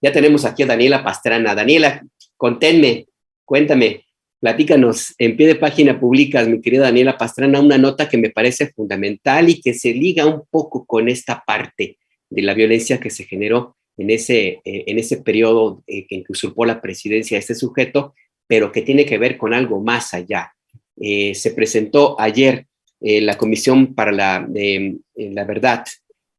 Ya tenemos aquí a Daniela Pastrana. Daniela, cuéntame, platícanos, en pie de página publicas, mi querida Daniela Pastrana, una nota que me parece fundamental y que se liga un poco con esta parte de la violencia que se generó en ese periodo en que usurpó la presidencia de este sujeto, pero que tiene que ver con algo más allá. Se presentó ayer la Comisión para la Verdad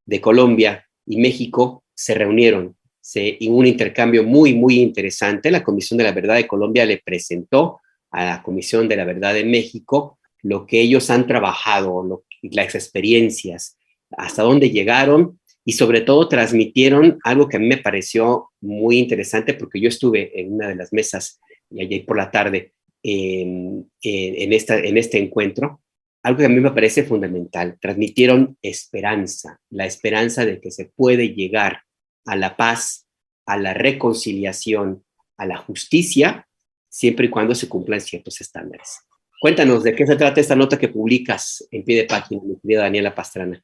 de Colombia y México se reunieron y un intercambio muy, muy interesante. La Comisión de la Verdad de Colombia le presentó a la Comisión de la Verdad de México lo que ellos han trabajado, las experiencias, hasta dónde llegaron y sobre todo transmitieron algo que a mí me pareció muy interesante porque yo estuve en una de las mesas y ayer por la tarde en este encuentro, algo que a mí me parece fundamental. Transmitieron esperanza, la esperanza de que se puede llegar a la paz, a la reconciliación, a la justicia, siempre y cuando se cumplan ciertos estándares. Cuéntanos de qué se trata esta nota que publicas en pie de página, mi querida Daniela Pastrana.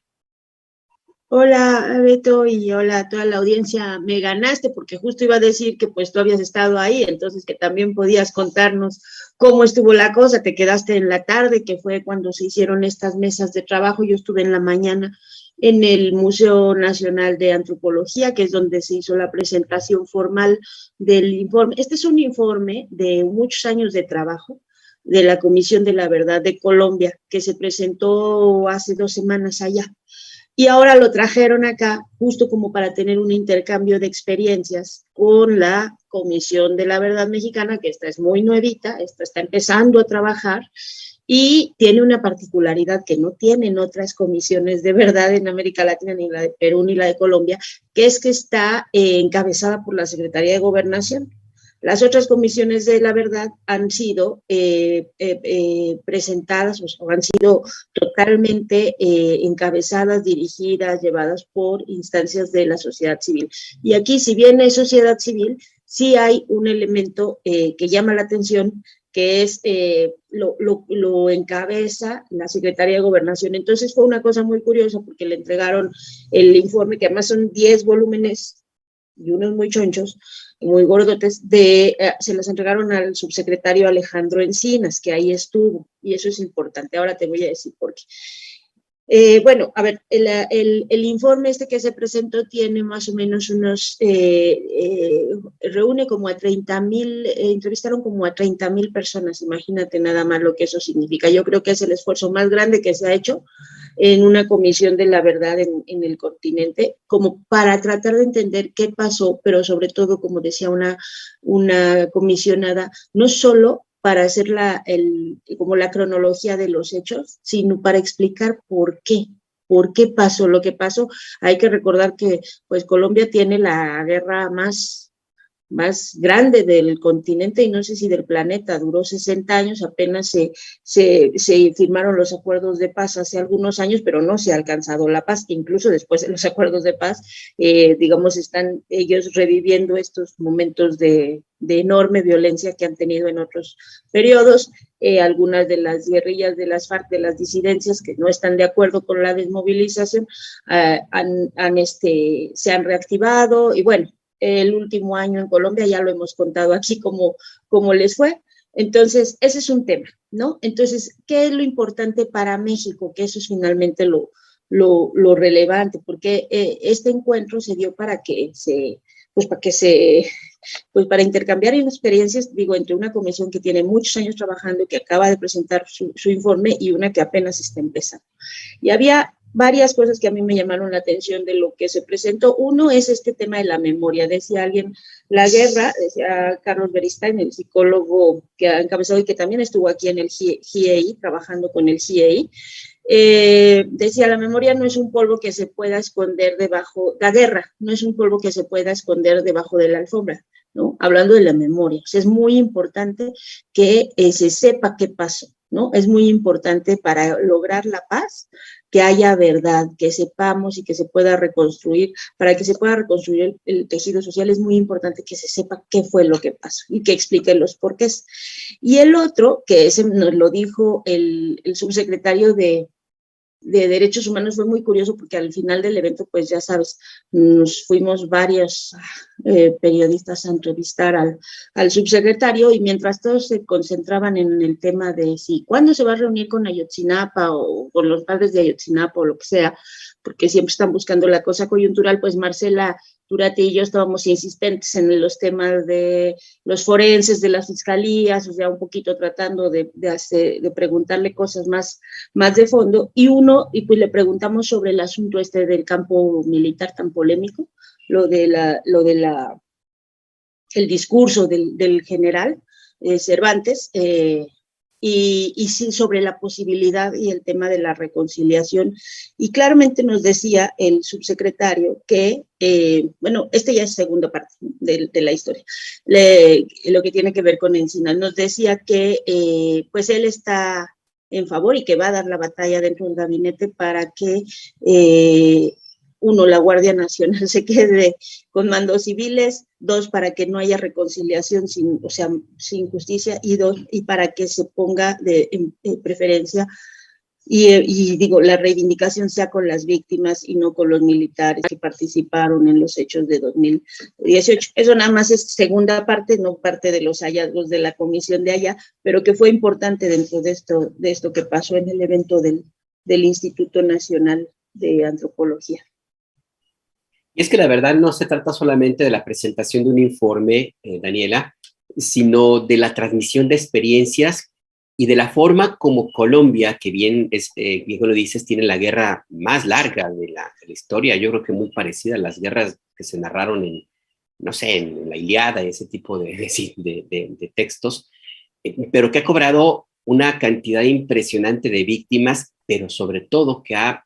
Hola, Beto, y hola a toda la audiencia. Me ganaste porque justo iba a decir que pues tú habías estado ahí, entonces que también podías contarnos cómo estuvo la cosa. Te quedaste en la tarde, que fue cuando se hicieron estas mesas de trabajo. Yo estuve en la mañana en el Museo Nacional de Antropología, que es donde se hizo la presentación formal del informe. Este es un informe de muchos años de trabajo de la Comisión de la Verdad de Colombia, que se presentó hace 2 semanas allá. Y ahora lo trajeron acá justo como para tener un intercambio de experiencias con la Comisión de la Verdad Mexicana, que esta es muy nuevita, esta está empezando a trabajar y tiene una particularidad que no tienen otras comisiones de verdad en América Latina, ni la de Perú ni la de Colombia, que es que está encabezada por la Secretaría de Gobernación. Las otras comisiones de la verdad han sido presentadas o han sido totalmente encabezadas, dirigidas, llevadas por instancias de la sociedad civil. Y aquí, si bien es sociedad civil, sí hay un elemento que llama la atención, que es lo encabeza la Secretaría de Gobernación. Entonces fue una cosa muy curiosa porque le entregaron el informe, que además son 10 volúmenes y unos muy chonchos, muy gordotes, se los entregaron al subsecretario Alejandro Encinas, que ahí estuvo, y eso es importante. Ahora te voy a decir por qué. Bueno, a ver, el informe este que se presentó tiene más o menos reúne como a 30,000, entrevistaron como a 30,000 personas, imagínate nada más lo que eso significa. Yo creo que es el esfuerzo más grande que se ha hecho en una comisión de la verdad en el continente, como para tratar de entender qué pasó, pero sobre todo, como decía una comisionada, no solo para hacer como la cronología de los hechos, sino para explicar por qué pasó lo que pasó. Hay que recordar que pues Colombia tiene la guerra más grande del continente y no sé si del planeta, duró 60 años, apenas se firmaron los acuerdos de paz hace algunos años, pero no se ha alcanzado la paz. Incluso después de los acuerdos de paz, digamos, están ellos reviviendo estos momentos de enorme violencia que han tenido en otros periodos. Algunas de las guerrillas de las FARC, de las disidencias que no están de acuerdo con la desmovilización, se han reactivado y bueno, el último año en Colombia, ya lo hemos contado aquí cómo les fue. Entonces, ese es un tema, ¿no? Entonces, ¿qué es lo importante para México? Que eso es finalmente lo relevante, porque este encuentro se dio para para intercambiar experiencias, digo, entre una comisión que tiene muchos años trabajando, que acaba de presentar su informe, y una que apenas está empezando. Y había varias cosas que a mí me llamaron la atención de lo que se presentó. Uno es este tema de la memoria. Decía alguien, la guerra, decía Carlos Beristain, el psicólogo que ha encabezado y que también estuvo aquí en el GIEI, trabajando con el GIEI, decía, la memoria no es un polvo que se pueda esconder la guerra no es un polvo que se pueda esconder debajo de la alfombra, ¿no? Hablando de la memoria. O sea, es muy importante que se sepa qué pasó, ¿no? Es muy importante para lograr la paz, que haya verdad, que sepamos y que se pueda reconstruir. Para que se pueda reconstruir el tejido social es muy importante que se sepa qué fue lo que pasó y que explique los porqués. Y el otro, que ese nos lo dijo el subsecretario de Derechos Humanos fue muy curioso porque al final del evento, pues ya sabes, nos fuimos varios periodistas a entrevistar al subsecretario y mientras todos se concentraban en el tema de si cuándo se va a reunir con Ayotzinapa o con los padres de Ayotzinapa o lo que sea, porque siempre están buscando la cosa coyuntural, pues Marcela Turati y yo estábamos insistentes en los temas de los forenses, de las fiscalías, o sea, un poquito tratando de preguntarle cosas más de fondo, y pues le preguntamos sobre el asunto del campo militar tan polémico, el discurso del general Cervantes, y sí sobre la posibilidad y el tema de la reconciliación. Y claramente nos decía el subsecretario que, bueno, ya es segunda parte de la historia, lo que tiene que ver con Encinas. Nos decía que pues él está en favor y que va a dar la batalla dentro del gabinete para que uno, la Guardia Nacional se quede con mandos civiles, dos, para que no haya reconciliación sin justicia, y para que se ponga en preferencia y digo, la reivindicación sea con las víctimas y no con los militares que participaron en los hechos de 2018. Eso nada más es segunda parte, no parte de los hallazgos de la comisión de allá, pero que fue importante dentro de esto que pasó en el evento del Instituto Nacional de Antropología. Y es que la verdad no se trata solamente de la presentación de un informe, Daniela, sino de la transmisión de experiencias y de la forma como Colombia, que bien lo dices, tiene la guerra más larga de la historia, yo creo que muy parecida a las guerras que se narraron en la Ilíada y ese tipo de textos, pero que ha cobrado una cantidad impresionante de víctimas, pero sobre todo que ha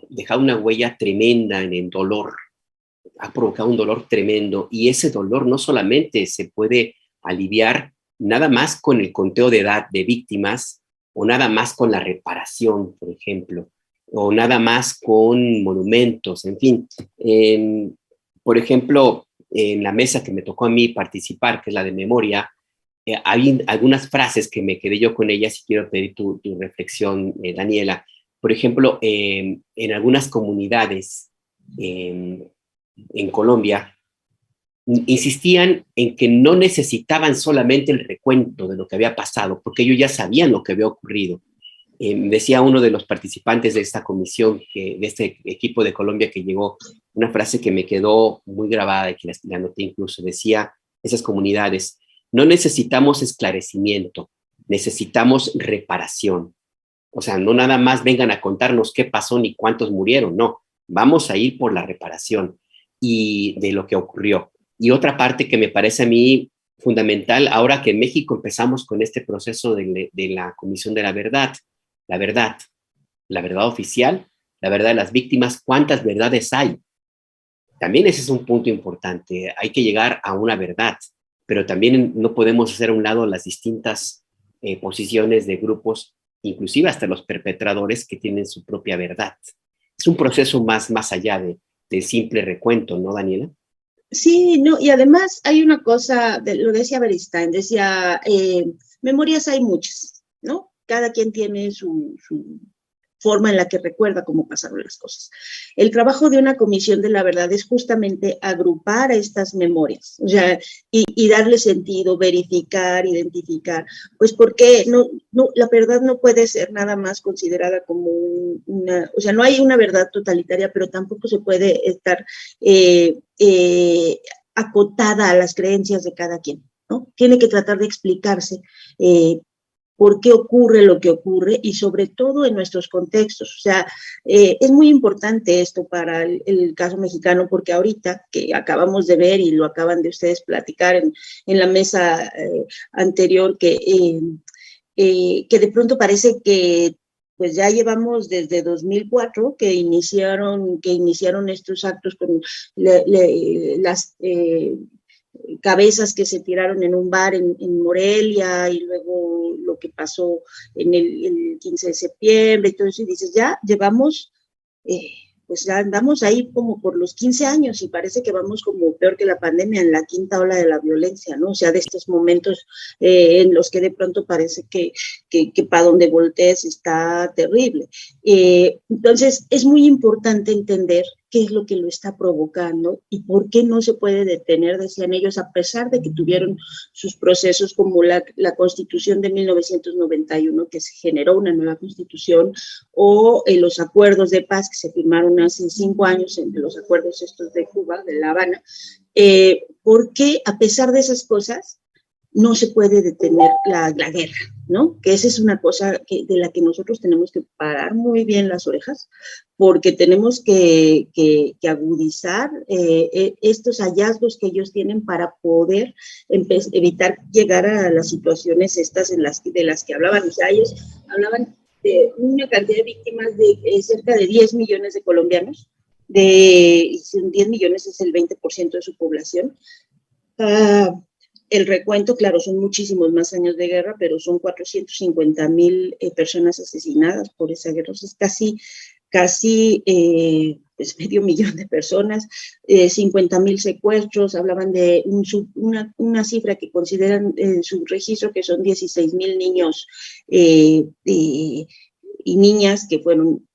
dejado una huella tremenda en el dolor, ha provocado un dolor tremendo, y ese dolor no solamente se puede aliviar nada más con el conteo de edad de víctimas, o nada más con la reparación, por ejemplo, o nada más con monumentos, en fin. Por ejemplo, en la mesa que me tocó a mí participar, que es la de memoria, hay algunas frases que me quedé yo con ellas y quiero pedir tu reflexión, Daniela. Por ejemplo, en algunas comunidades en Colombia, insistían en que no necesitaban solamente el recuento de lo que había pasado, porque ellos ya sabían lo que había ocurrido. Decía uno de los participantes de esta comisión, de este equipo de Colombia que llegó, una frase que me quedó muy grabada y que la anoté incluso, decía, esas comunidades, no necesitamos esclarecimiento, necesitamos reparación. O sea, no nada más vengan a contarnos qué pasó ni cuántos murieron, no, vamos a ir por la reparación y de lo que ocurrió. Y otra parte que me parece a mí fundamental, ahora que en México empezamos con este proceso de la Comisión de la Verdad oficial, la verdad de las víctimas, ¿cuántas verdades hay? También ese es un punto importante, hay que llegar a una verdad, pero también no podemos hacer a un lado las distintas posiciones de grupos, inclusive hasta los perpetradores que tienen su propia verdad. Es un proceso más allá del simple recuento, ¿no, Daniela? Sí, no, y además hay una cosa, lo decía Beristain, decía, memorias hay muchas, ¿no? Cada quien tiene su forma en la que recuerda cómo pasaron las cosas. El trabajo de una comisión de la verdad es justamente agrupar estas memorias, o sea, y darle sentido, verificar, identificar, pues porque la verdad no puede ser nada más considerada como o sea, no hay una verdad totalitaria, pero tampoco se puede estar acotada a las creencias de cada quien, ¿no? Tiene que tratar de explicarse por qué ocurre lo que ocurre y sobre todo en nuestros contextos. O sea, es muy importante esto para el caso mexicano porque ahorita que acabamos de ver y lo acaban de ustedes platicar en la mesa anterior que de pronto parece que pues ya llevamos desde 2004 que iniciaron estos actos con las cabezas que se tiraron en un bar en Morelia y luego lo que pasó en el 15 de septiembre y todo eso, y dices, ya llevamos pues ya andamos ahí como por los 15 años y parece que vamos como peor que la pandemia, en la quinta ola de la violencia, ¿no? O sea, de estos momentos en los que de pronto parece que para donde voltees está terrible. Entonces, es muy importante entender qué es lo que lo está provocando y por qué no se puede detener, decían ellos, a pesar de que tuvieron sus procesos como la Constitución de 1991, que se generó una nueva Constitución, o los acuerdos de paz que se firmaron hace 5 años, entre los acuerdos estos de Cuba, de La Habana, porque a pesar de esas cosas, no se puede detener la guerra, ¿no? Que esa es una cosa de la que nosotros tenemos que parar muy bien las orejas, porque tenemos que agudizar estos hallazgos que ellos tienen para poder evitar llegar a las situaciones estas de las que hablaban. O sea, ellos hablaban de una cantidad de víctimas de cerca de 10 millones de colombianos, 10 millones es el 20% de su población. El recuento, claro, son muchísimos más años de guerra, pero son 450,000 personas asesinadas por esa guerra. O sea, es casi pues medio millón de personas, 50,000 secuestros. Hablaban de una cifra que consideran en su registro que son 16,000 niños y niñas que fueron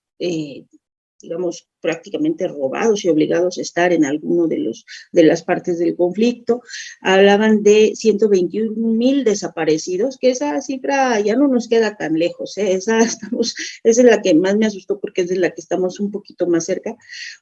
digamos, prácticamente robados y obligados a estar en alguno de las partes del conflicto. Hablaban de 121,000 desaparecidos, que esa cifra ya no nos queda tan lejos, ¿eh? Esa es la que más me asustó porque es de la que estamos un poquito más cerca.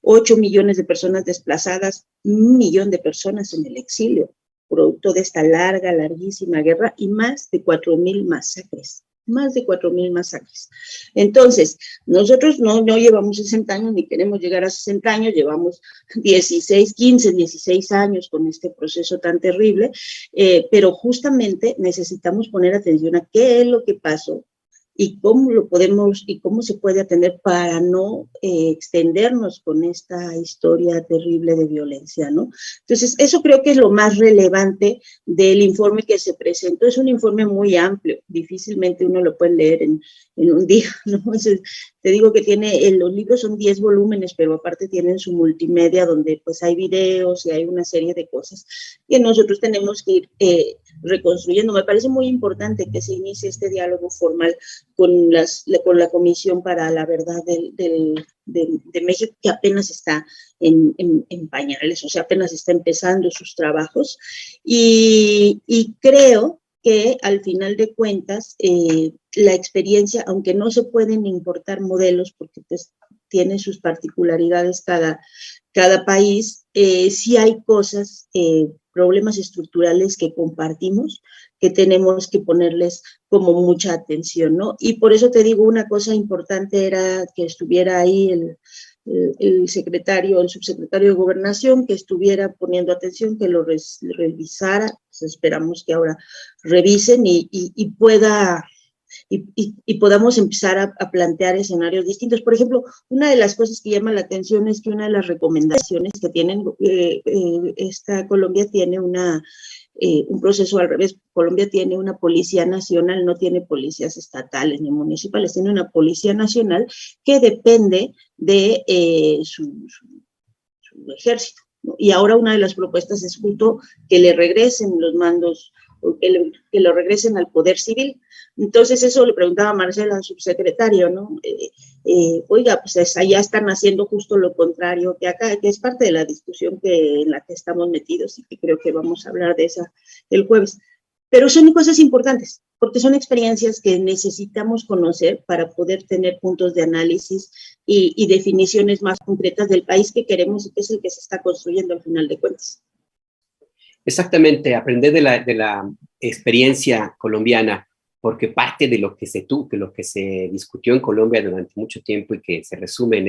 8 millones de personas desplazadas, 1 millón de personas en el exilio, producto de esta larguísima guerra, y más de 4,000 masacres. Más de 4,000 masacres. Entonces, nosotros no llevamos 60 años ni queremos llegar a 60 años, llevamos 16 años con este proceso tan terrible, pero justamente necesitamos poner atención a qué es lo que pasó y cómo lo podemos y cómo se puede atender para no extendernos con esta historia terrible de violencia, ¿no? Entonces, eso creo que es lo más relevante del informe que se presentó. Es un informe muy amplio, difícilmente uno lo puede leer en un día, ¿no? Entonces, te digo que los libros son 10 volúmenes, pero aparte tienen su multimedia donde pues hay videos y hay una serie de cosas que nosotros tenemos que ir reconstruyendo. Me parece muy importante que se inicie este diálogo formal con la Comisión para la Verdad de México, que apenas está en pañales, o sea, apenas está empezando sus trabajos, y creo que al final de cuentas la experiencia, aunque no se pueden importar modelos porque pues tiene sus particularidades cada país, sí hay cosas, problemas estructurales que compartimos, que tenemos que ponerles como mucha atención, ¿no? Y por eso te digo, una cosa importante era que estuviera ahí el subsecretario de Gobernación, que estuviera poniendo atención, que lo revisara. Pues esperamos que ahora revisen y podamos empezar a plantear escenarios distintos. Por ejemplo, una de las cosas que llama la atención es que una de las recomendaciones que tienen, Colombia tiene un proceso al revés. Colombia tiene una policía nacional, no tiene policías estatales ni municipales, tiene una policía nacional que depende de su ejército, ¿no? Y ahora una de las propuestas es justo que le regresen los mandos, que lo regresen al poder civil. Entonces eso le preguntaba a Marcela, al subsecretario, ¿no? Oiga, pues allá están haciendo justo lo contrario que acá, que es parte de la discusión en la que estamos metidos y que creo que vamos a hablar de esa el jueves. Pero son cosas importantes, porque son experiencias que necesitamos conocer para poder tener puntos de análisis y definiciones más concretas del país que queremos y que es el que se está construyendo al final de cuentas. Exactamente, aprender de la experiencia colombiana, porque parte de lo que se discutió en Colombia durante mucho tiempo y que se resume en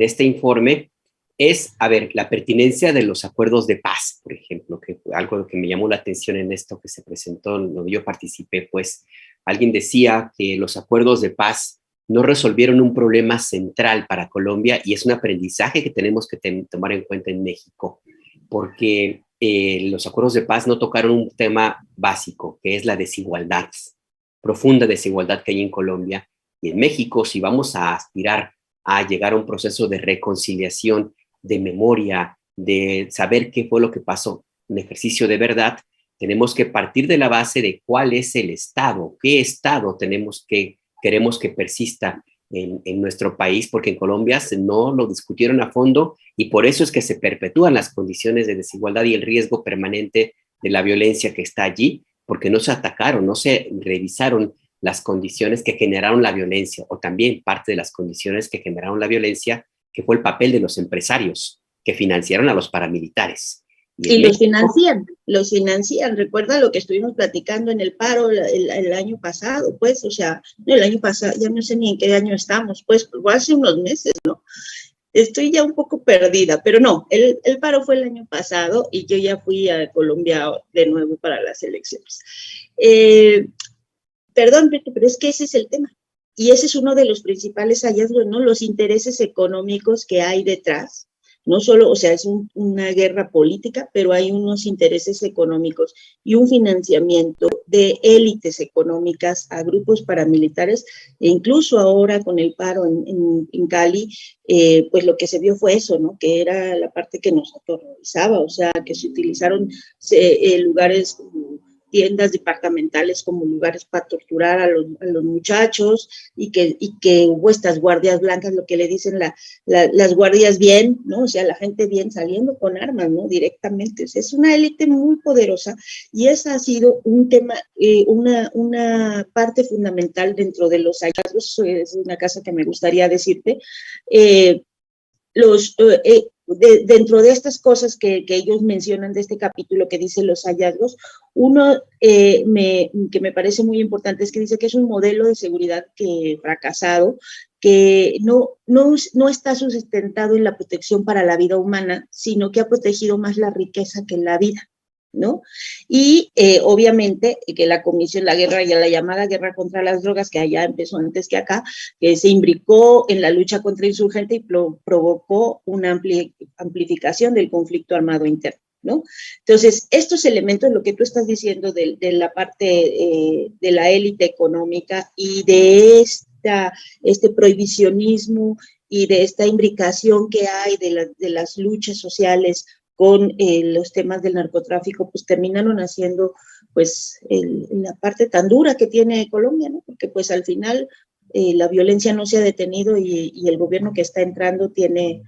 este informe es, a ver, la pertinencia de los acuerdos de paz, por ejemplo, que algo que me llamó la atención en esto que se presentó, donde yo participé, pues alguien decía que los acuerdos de paz no resolvieron un problema central para Colombia y es un aprendizaje que tenemos que tomar en cuenta en México, porque los acuerdos de paz no tocaron un tema básico, que es la desigualdad, profunda desigualdad que hay en Colombia y en México. Si vamos a aspirar a llegar a un proceso de reconciliación, de memoria, de saber qué fue lo que pasó, un ejercicio de verdad, tenemos que partir de la base de cuál es el Estado, qué Estado queremos que persista en nuestro país, porque en Colombia no lo discutieron a fondo y por eso es que se perpetúan las condiciones de desigualdad y el riesgo permanente de la violencia que está allí, porque no se atacaron, no se revisaron las condiciones que generaron la violencia, o también parte de las condiciones que generaron la violencia, que fue el papel de los empresarios que financiaron a los paramilitares. Y los financian, recuerda lo que estuvimos platicando en el paro el año pasado, pues, o sea, no el año pasado, ya no sé ni en qué año estamos, pues, hace unos meses, ¿no? Estoy ya un poco perdida, pero no, el paro fue el año pasado y yo ya fui a Colombia de nuevo para las elecciones. Perdón, pero es que ese es el tema. Y ese es uno de los principales hallazgos, ¿no? Los intereses económicos que hay detrás. No solo, o sea, es una guerra política, pero hay unos intereses económicos y un financiamiento de élites económicas a grupos paramilitares, e incluso ahora con el paro en Cali, pues lo que se vio fue eso, ¿no? Que era la parte que nos aterrorizaba, o sea, que se utilizaron lugares como tiendas departamentales como lugares para torturar a los muchachos y que hubo estas guardias blancas, lo que le dicen las guardias bien, ¿no? O sea, la gente bien saliendo con armas, ¿no? Directamente. O sea, es una élite muy poderosa y esa ha sido un tema, una parte fundamental dentro de los hallazgos, es una cosa que me gustaría decirte, dentro de estas cosas que ellos mencionan de este capítulo que dice los hallazgos, uno que me parece muy importante es que dice que es un modelo de seguridad fracasado, que no está sustentado en la protección para la vida humana, sino que ha protegido más la riqueza que la vida, ¿no? Y obviamente que la guerra, ya la llamada guerra contra las drogas, que allá empezó antes que acá, que se imbricó en la lucha contra insurgente y provocó una amplificación del conflicto armado interno, ¿no? Entonces, estos elementos, lo que tú estás diciendo de la parte de la élite económica y de este prohibicionismo y de esta imbricación que hay de las luchas sociales con los temas del narcotráfico, pues terminaron haciendo pues la parte tan dura que tiene Colombia, ¿no? Porque pues al final la violencia no se ha detenido y el gobierno que está entrando tiene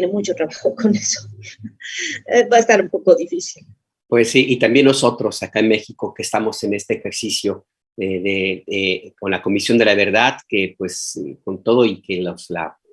mucho trabajo con eso. Va a estar un poco difícil. Pues sí, y también nosotros acá en México que estamos en este ejercicio con la Comisión de la Verdad, que pues con todo y que los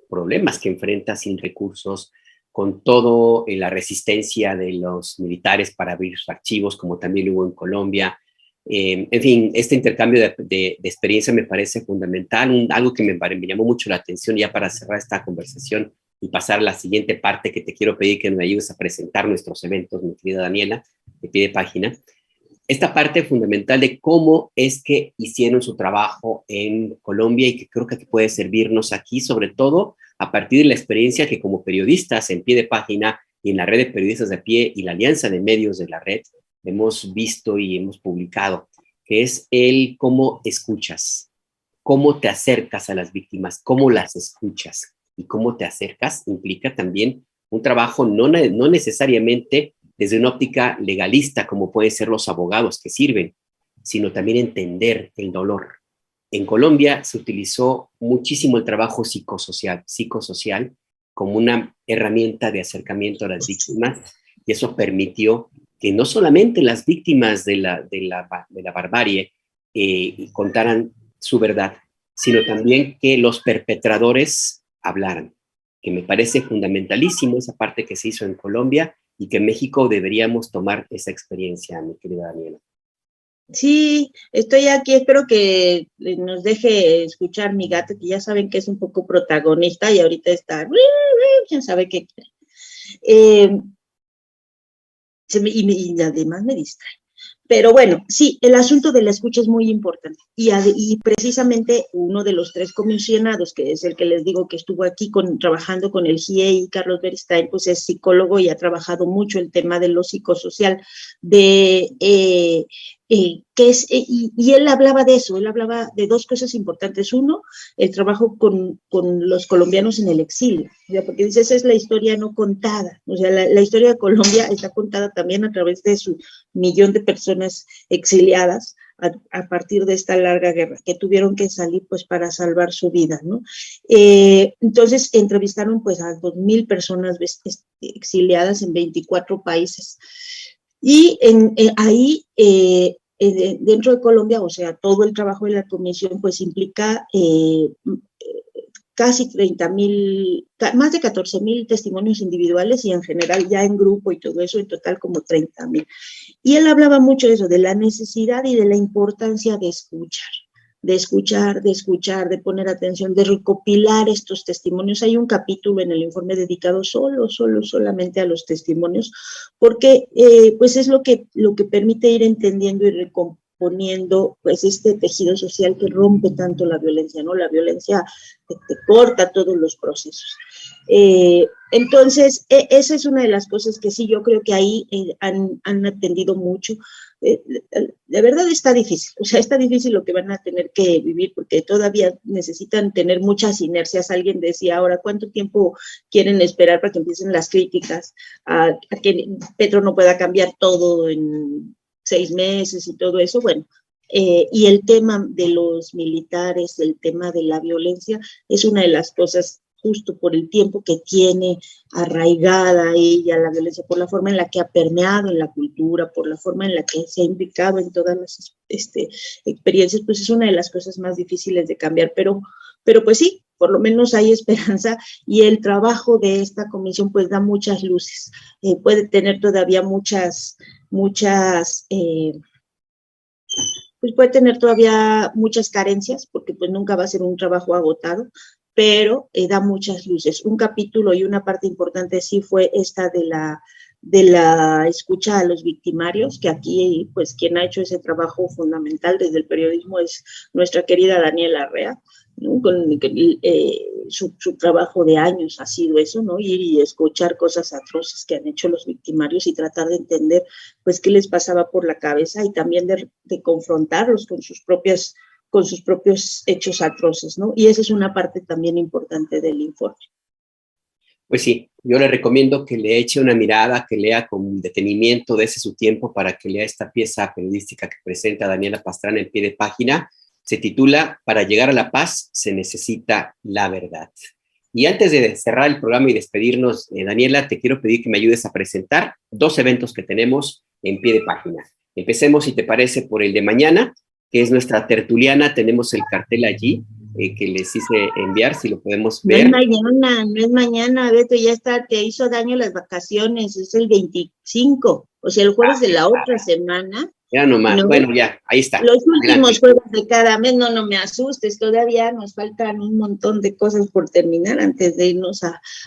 problemas que enfrenta sin recursos, con todo la resistencia de los militares para abrir sus archivos, como también hubo en Colombia. En fin, este intercambio de experiencia me parece fundamental, algo que me llamó mucho la atención ya para cerrar esta conversación y pasar a la siguiente parte que te quiero pedir que me ayudes a presentar nuestros eventos, mi querida Daniela, de pie de página. Esta parte fundamental de cómo es que hicieron su trabajo en Colombia y que creo que puede servirnos aquí, sobre todo a partir de la experiencia que como periodistas en pie de página y en la red de periodistas de pie y la alianza de medios de la red hemos visto y hemos publicado, que es el cómo escuchas, cómo te acercas a las víctimas, cómo las escuchas y cómo te acercas implica también un trabajo no necesariamente desde una óptica legalista, como pueden ser los abogados que sirven, sino también entender el dolor. En Colombia se utilizó muchísimo el trabajo psicosocial como una herramienta de acercamiento a las víctimas y eso permitió que no solamente las víctimas de la barbarie contaran su verdad, sino también que los perpetradores hablaran, que me parece fundamentalísimo esa parte que se hizo en Colombia y que en México deberíamos tomar esa experiencia, mi querida Daniela. Sí, estoy aquí, espero que nos deje escuchar mi gato, que ya saben que es un poco protagonista y ahorita está, quién sabe qué quiere. Y además me distrae. Pero bueno, sí, el asunto de la escucha es muy importante y precisamente uno de los 3 comisionados, que es el que les digo que estuvo aquí trabajando con el GIEI, Carlos Beristain, pues es psicólogo y ha trabajado mucho el tema de lo psicosocial, de y él hablaba de eso, él hablaba de dos cosas importantes. Uno, el trabajo con los colombianos en el exilio, o sea, porque dice, esa es la historia no contada, o sea, la historia de Colombia está contada también a través de su 1.000.000 de personas exiliadas a partir de esta larga guerra, que tuvieron que salir pues para salvar su vida, ¿no? Entonces entrevistaron pues a 2.000 personas exiliadas en 24 países. Y ahí, dentro de Colombia, o sea, todo el trabajo de la comisión, pues implica casi 30.000, más de 14.000 testimonios individuales y en general ya en grupo y todo eso, en total como 30.000. Y él hablaba mucho de eso, de la necesidad y de la importancia de escuchar. De poner atención, de recopilar estos testimonios. Hay un capítulo en el informe dedicado solamente a los testimonios, porque pues es lo que permite ir entendiendo y recomponiendo pues este tejido social que rompe tanto la violencia, ¿no? La violencia te corta todos los procesos. Entonces, esa es una de las cosas que sí, yo creo que ahí han atendido mucho. De verdad está difícil, o sea, está difícil lo que van a tener que vivir porque todavía necesitan tener muchas inercias. Alguien decía ahora, ¿cuánto tiempo quieren esperar para que empiecen las críticas a que Petro no pueda cambiar todo en 6 meses y todo eso? Bueno, y el tema de los militares, el tema de la violencia, es una de las cosas justo por el tiempo que tiene arraigada ella la violencia, por la forma en la que ha permeado en la cultura, por la forma en la que se ha implicado en todas las experiencias, pues es una de las cosas más difíciles de cambiar, pero pues sí, por lo menos hay esperanza y el trabajo de esta comisión pues da muchas luces, puede tener todavía pues puede tener todavía muchas carencias, porque pues nunca va a ser un trabajo agotado, pero da muchas luces. Un capítulo y una parte importante sí fue esta de la escucha a los victimarios, que aquí pues quien ha hecho ese trabajo fundamental desde el periodismo es nuestra querida Daniela Arrea, ¿no? Su trabajo de años ha sido eso, ¿no? Ir y escuchar cosas atroces que han hecho los victimarios y tratar de entender pues qué les pasaba por la cabeza y también de confrontarlos con sus propios hechos atroces, ¿no? Y esa es una parte también importante del informe. Pues sí, yo le recomiendo que le eche una mirada, que lea con detenimiento, dése su tiempo para que lea esta pieza periodística que presenta Daniela Pastrana en pie de página. Se titula Para llegar a la paz se necesita la verdad. Y antes de cerrar el programa y despedirnos, Daniela, te quiero pedir que me ayudes a presentar 2 eventos que tenemos en pie de página. Empecemos, si te parece, por el de mañana, que es nuestra tertuliana. Tenemos el cartel allí, que les hice enviar, si lo podemos ver. No es mañana, Beto, ya está, te hizo daño las vacaciones, es el 25, o sea, el jueves de la otra semana. Ya nomás, no, bueno, ya, ahí está. Los últimos jueves de cada mes, no me asustes, todavía nos faltan un montón de cosas por terminar antes de irnos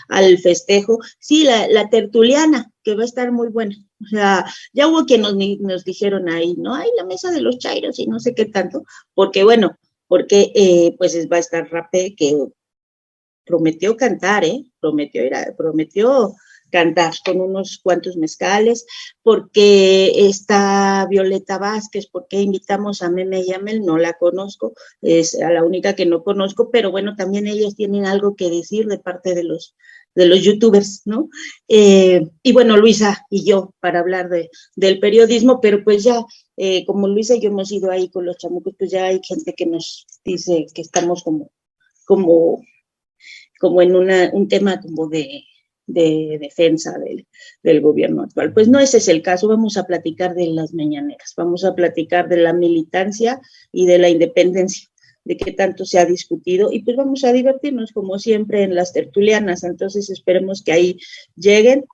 al festejo. Sí, la tertuliana, que va a estar muy buena. O sea, ya hubo quien nos dijeron ahí, ¿no? Ay, la mesa de los chairos y no sé qué tanto, porque pues va a estar Rapé, que prometió cantar, prometió cantar con unos cuantos mezcales, porque está Violeta Vázquez, porque invitamos a Meme Yamel, no la conozco, es a la única que no conozco, pero bueno, también ellos tienen algo que decir de parte de los youtubers, ¿no? Y bueno, Luisa y yo, para hablar del periodismo, pero pues ya, como Luisa y yo hemos ido ahí con los chamucos, pues ya hay gente que nos dice que estamos como en un tema como de defensa del gobierno actual. Pues no, ese es el caso. Vamos a platicar de las mañaneras, vamos a platicar de la militancia y de la independencia, de qué tanto se ha discutido, y pues vamos a divertirnos como siempre en las tertulianas. Entonces esperemos que ahí lleguen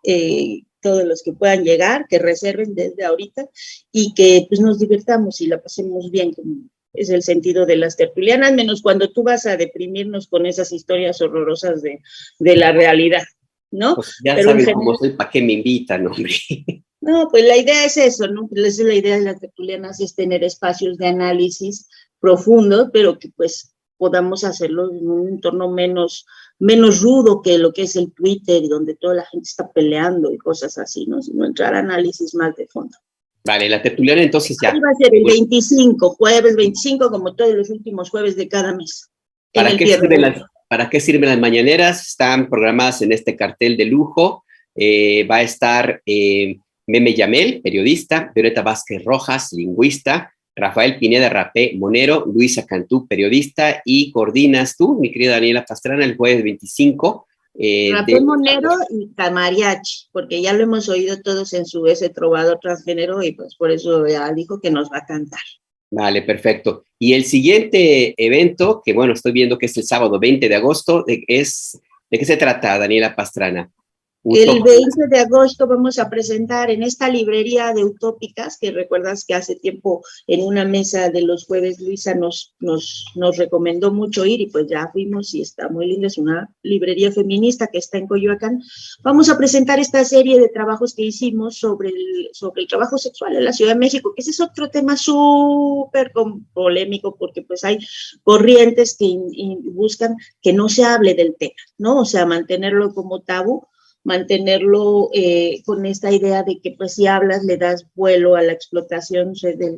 todos los que puedan llegar, que reserven desde ahorita y que pues nos divirtamos y la pasemos bien, como es el sentido de las tertulianas, menos cuando tú vas a deprimirnos con esas historias horrorosas de la realidad, ¿no? Pues ya saben cómo soy, ¿para qué me invitan, hombre? No, pues la idea es eso, ¿no? Pues la idea de las tertulianas es tener espacios de análisis profundos, pero que pues podamos hacerlo en un entorno menos rudo que lo que es el Twitter, donde toda la gente está peleando y cosas así, ¿no? Sino entrar a análisis más de fondo. Vale, la tertuliana entonces ya. Ahí va a ser el 25, jueves 25, como todos los últimos jueves de cada mes. ¿Para qué sirven las mañaneras? Están programadas en este cartel de lujo. Va a estar Meme Yamel, periodista, Violeta Vázquez Rojas, lingüista, Rafael Pineda Rapé Monero, Luisa Cantú, periodista, y coordinas tú, mi querida Daniela Pastrana, el jueves 25. Rapé Monero y Mariachi, porque ya lo hemos oído todos en ese trovador transgénero y pues por eso ya dijo que nos va a cantar. Vale, perfecto. Y el siguiente evento, que bueno, estoy viendo que es el sábado 20 de agosto, ¿de qué se trata, Daniela Pastrana? El 20 de agosto vamos a presentar en esta librería de Utópicas, que recuerdas que hace tiempo en una mesa de los jueves Luisa nos recomendó mucho ir y pues ya fuimos y está muy linda, es una librería feminista que está en Coyoacán. Vamos a presentar esta serie de trabajos que hicimos sobre el trabajo sexual en la Ciudad de México, que ese es otro tema súper polémico porque pues hay corrientes que buscan que no se hable del tema, ¿no? O sea, mantenerlo como tabú, mantenerlo con esta idea de que pues si hablas le das vuelo a la explotación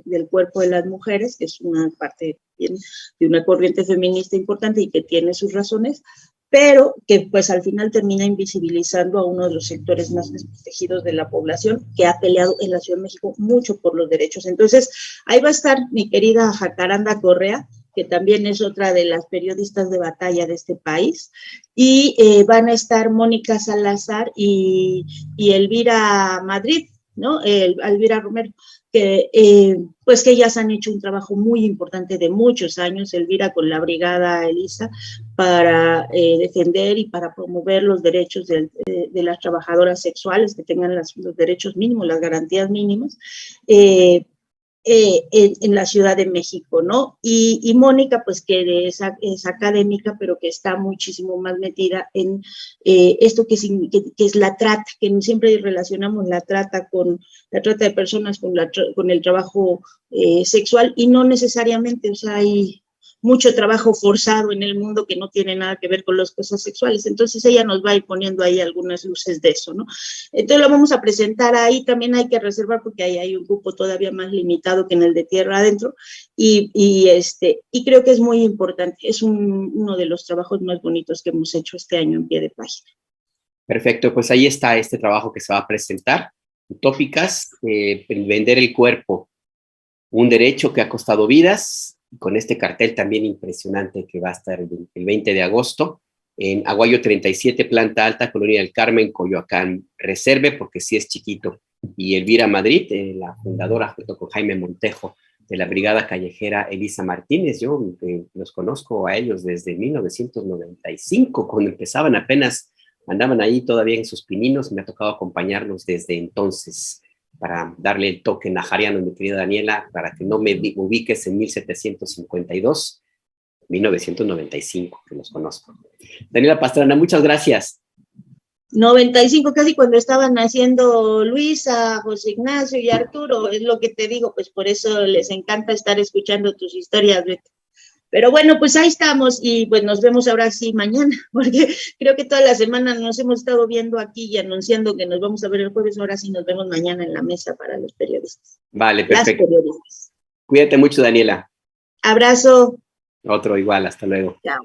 del cuerpo de las mujeres, que es una parte de una corriente feminista importante y que tiene sus razones, pero que pues al final termina invisibilizando a uno de los sectores más desprotegidos de la población que ha peleado en la Ciudad de México mucho por los derechos. Entonces, ahí va a estar mi querida Jacaranda Correa, que también es otra de las periodistas de batalla de este país, y van a estar Mónica Salazar y Elvira Madrid, ¿no? Elvira Romero, que pues que ellas han hecho un trabajo muy importante de muchos años, Elvira con la Brigada Elisa, para defender y para promover los derechos de las trabajadoras sexuales, que tengan los derechos mínimos, las garantías mínimas, en la Ciudad de México, ¿no? Y Mónica, pues que es académica, pero que está muchísimo más metida en esto que es la trata, que siempre relacionamos la trata de personas con el trabajo sexual, y no necesariamente, o sea, hay mucho trabajo forzado en el mundo que no tiene nada que ver con las cosas sexuales. Entonces ella nos va a ir poniendo ahí algunas luces de eso, ¿no? Entonces lo vamos a presentar ahí, también hay que reservar porque ahí hay un cupo todavía más limitado que en el de Tierra Adentro, y creo que es muy importante, es uno de los trabajos más bonitos que hemos hecho este año en pie de página. Perfecto, pues ahí está este trabajo que se va a presentar, Utópicas, vender el cuerpo, un derecho que ha costado vidas, con este cartel también impresionante que va a estar el 20 de agosto, en Aguayo 37, planta alta, Colonia del Carmen, Coyoacán. Reserve porque sí es chiquito. Y Elvira Madrid, la fundadora, junto con Jaime Montejo, de la Brigada Callejera Elisa Martínez. Yo los conozco a ellos desde 1995, cuando empezaban apenas, andaban ahí todavía en sus pininos, me ha tocado acompañarlos desde entonces, para darle el toque najariano, mi querida Daniela, para que no me ubiques en 1752, 1995, que los conozco. Daniela Pastrana, muchas gracias. 95, casi cuando estaban naciendo Luisa, José Ignacio y Arturo, es lo que te digo, pues por eso les encanta estar escuchando tus historias, Beto. Pero bueno, pues ahí estamos y pues nos vemos ahora sí mañana, porque creo que toda la semana nos hemos estado viendo aquí y anunciando que nos vamos a ver el jueves, ahora sí nos vemos mañana en la mesa para los periodistas. Vale, perfecto. Las periodistas. Cuídate mucho, Daniela. Abrazo. Otro igual, hasta luego. Chao.